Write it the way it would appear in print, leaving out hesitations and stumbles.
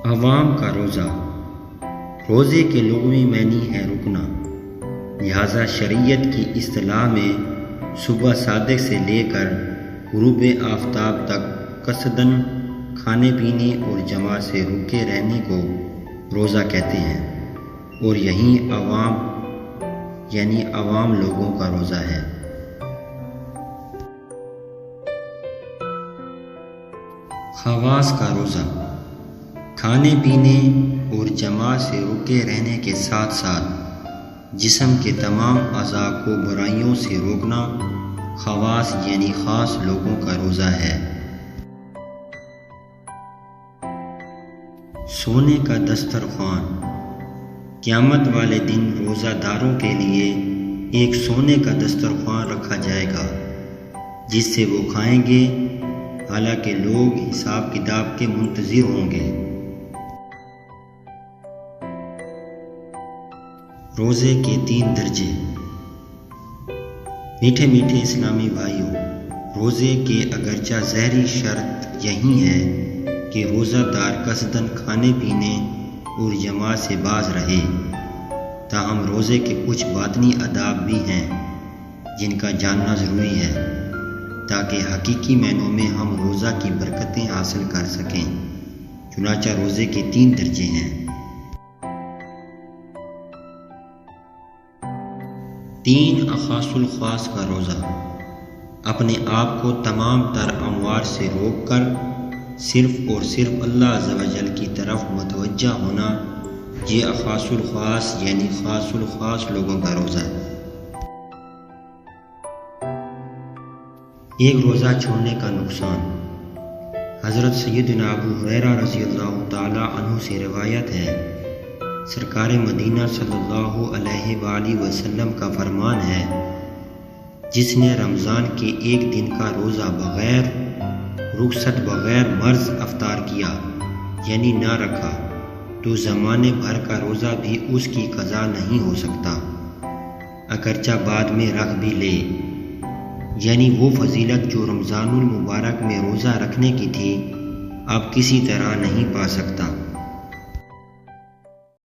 عوام کا روزہ۔ روزے کے لغوی معنی ہے رکنا، لہذا شریعت کی اصطلاح میں صبح صادق سے لے کر غروب آفتاب تک قصداً کھانے پینے اور جماعت سے رکے رہنے کو روزہ کہتے ہیں، اور یہی عوام لوگوں کا روزہ ہے۔ خواص کا روزہ کھانے پینے اور جماعت سے رکے رہنے کے ساتھ ساتھ جسم کے تمام اعضاء کو برائیوں سے روکنا خواص یعنی خاص لوگوں کا روزہ ہے۔ سونے کا دسترخوان، قیامت والے دن روزہ داروں کے لیے ایک سونے کا دسترخوان رکھا جائے گا جس سے وہ کھائیں گے، حالانکہ لوگ حساب کتاب کے منتظر ہوں گے۔ روزے کے 3 درجے۔ میٹھے میٹھے اسلامی بھائیوں، روزے کے اگرچہ ظاہری شرط یہی ہے کہ روزہ دار قصداً کھانے پینے اور جماعت سے باز رہے، تاہم روزے کے کچھ باطنی آداب بھی ہیں جن کا جاننا ضروری ہے تاکہ حقیقی معنوں میں ہم روزہ کی برکتیں حاصل کر سکیں۔ چنانچہ روزے کے 3 درجے ہیں۔ 3 اخاص الخواص کا روزہ، اپنے آپ کو تمام تر اموار سے روک کر صرف اور صرف اللہ عز و جل کی طرف متوجہ ہونا، یہ اخاص الخواص یعنی خاص الخاص لوگوں کا روزہ ہے۔ ایک روزہ چھوڑنے کا نقصان۔ حضرت سیدنا ابو ہریرہ رضی اللہ تعالی عنہ سے روایت ہے، سرکار مدینہ صلی اللہ علیہ وآلہ وسلم کا فرمان ہے، جس نے رمضان کے ایک دن کا روزہ بغیر رخصت بغیر مرض افطار کیا یعنی نہ رکھا تو زمانے بھر کا روزہ بھی اس کی قضا نہیں ہو سکتا، اگرچہ بعد میں رکھ بھی لے، یعنی وہ فضیلت جو رمضان المبارک میں روزہ رکھنے کی تھی اب کسی طرح نہیں پا سکتا۔